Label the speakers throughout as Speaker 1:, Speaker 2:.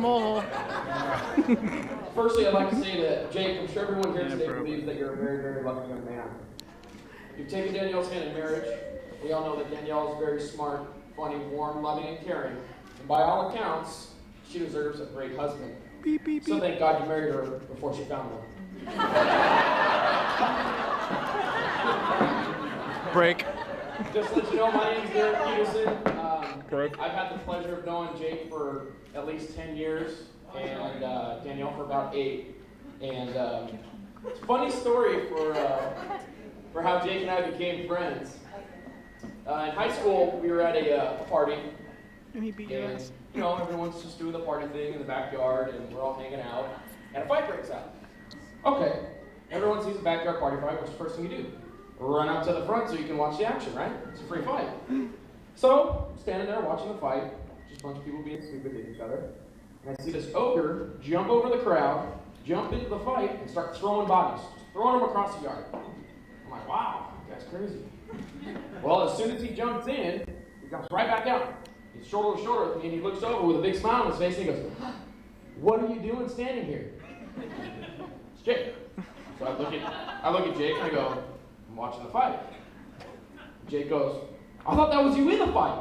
Speaker 1: mole.
Speaker 2: Firstly, I'd like to say that, Jake, I'm sure everyone here today believes that you're a very, very lucky young man. You've taken Danielle's hand in marriage. We all know that Danielle is very smart, funny, warm, loving, and caring. And by all accounts, she deserves a great husband.
Speaker 1: Beep, beep, beep.
Speaker 2: So thank God you married her before she found one.
Speaker 1: Break.
Speaker 2: Just to let you know, my name is Derek Peterson. I've had the pleasure of knowing Jake for at least 10 years, and Danielle for about 8. And it's a funny story for how Jake and I became friends. In high school, we were at a party,
Speaker 1: And he beat your
Speaker 2: and
Speaker 1: ass.
Speaker 2: you know, everyone's just doing the party thing in the backyard, and we're all hanging out, and a fight breaks out. Okay, everyone sees a backyard party fight. What's the first thing you do? Run up to the front so you can watch the action, right? It's a free fight. So, I'm standing there watching the fight, just a bunch of people being stupid at each other, and I see this ogre jump over the crowd, jump into the fight, and start throwing bodies, just throwing them across the yard. I'm like, wow, that's crazy. Well, as soon as he jumps in, he comes right back out. He's shoulder to shoulder with me, and he looks over with a big smile on his face, and he goes, "What are you doing standing here?" It's Jake. So I look at Jake, and I go, "I'm watching the fight." Jake goes, "I thought that was you in the fight.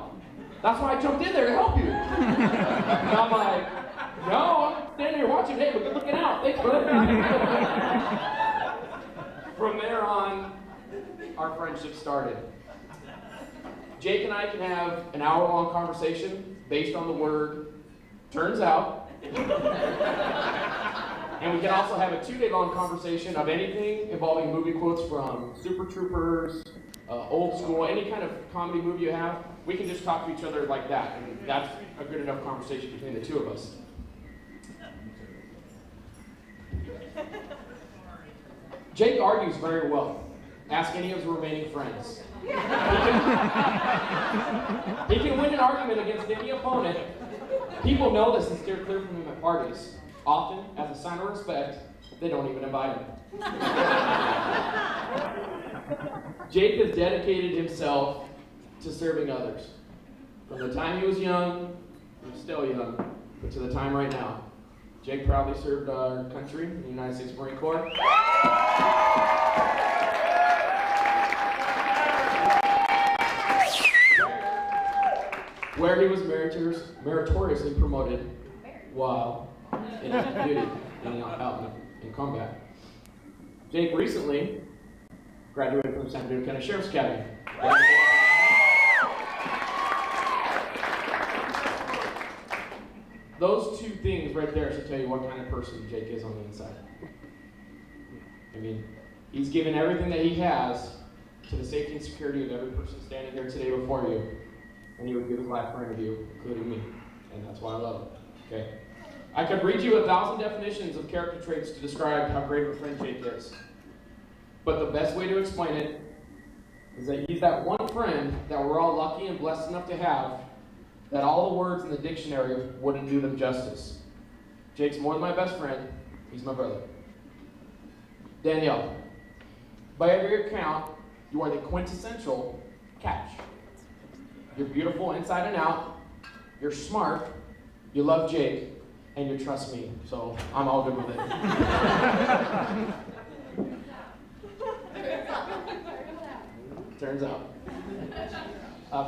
Speaker 2: That's why I jumped in there to help you." And I'm like, "No, I'm standing here watching. Hey, we're looking out. Thanks, brother." From there on, our friendship started. Jake and I can have an hour-long conversation based on the word "turns out." And we can also have a 2-day-long conversation of anything involving movie quotes from Super Troopers, old school, any kind of comedy movie you have. We can just talk to each other like that, and that's a good enough conversation between the two of us. Jake argues very well. Ask any of his remaining friends. He can win an argument against any opponent. People know this and steer clear from him at parties. Often, as a sign of respect, they don't even invite him. Jake has dedicated himself to serving others. From the time he was young, he's still young, but to the time right now. Jake proudly served our country in the United States Marine Corps. Where he was meritoriously promoted while in duty and out in combat. Jake recently graduated from the San Bernardino County Sheriff's Academy. Those two things right there should tell you what kind of person Jake is on the inside. I mean, he's given everything that he has to the safety and security of every person standing here today before you. And he would give his life for any of you, including me. And that's why I love him. Okay? I could read you 1,000 definitions of character traits to describe how great of a friend Jake is. But the best way to explain it is that he's that one friend that we're all lucky and blessed enough to have, that all the words in the dictionary wouldn't do them justice. Jake's more than my best friend, he's my brother. Danielle, by every account, you are the quintessential catch. You're beautiful inside and out, you're smart, you love Jake, and you trust me, so I'm all good with it. Turns out.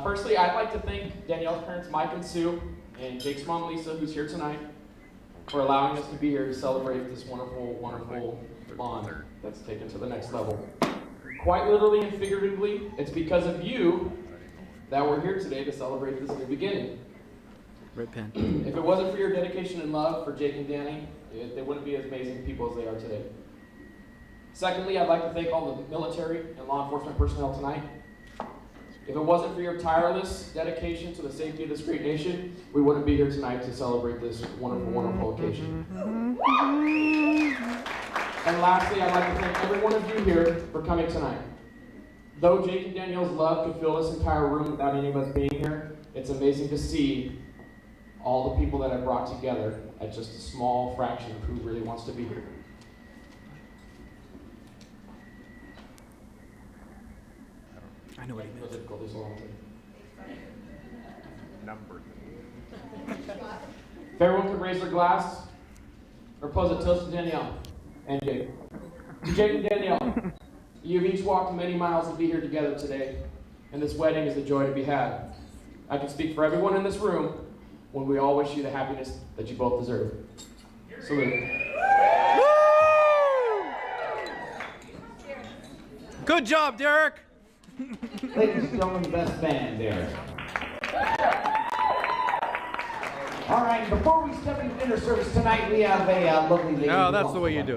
Speaker 2: Firstly, I'd like to thank Danielle's parents, Mike and Sue, and Jake's mom, Lisa, who's here tonight, for allowing us to be here to celebrate this wonderful, wonderful bond that's taken to the next level. Quite literally and figuratively, it's because of you that we're here today to celebrate this new beginning.
Speaker 1: Red pen.
Speaker 2: If it wasn't for your dedication and love for Jake and Danny, they wouldn't be as amazing people as they are today. Secondly, I'd like to thank all the military and law enforcement personnel tonight. If it wasn't for your tireless dedication to the safety of this great nation, we wouldn't be here tonight to celebrate this wonderful, wonderful occasion. And lastly, I'd like to thank every one of you here for coming tonight. Though Jake and Danielle's love could fill this entire room without any of us being here, it's amazing to see all the people that I brought together at just a small fraction of who really wants to be here.
Speaker 1: I know what he meant.
Speaker 3: Number.
Speaker 2: If everyone could raise their glass or pose a toast to Danielle and Jake. To Jake and Danielle, you've each walked many miles to be here together today, and this wedding is a joy to be had. I can speak for everyone in this room when we all wish you the happiness that you both deserve. Salute.
Speaker 1: Good job, Derek.
Speaker 3: Ladies and gentlemen, the best band there. All right, before we step into dinner service tonight, we have a lovely lady.
Speaker 1: No, that's the way you do it.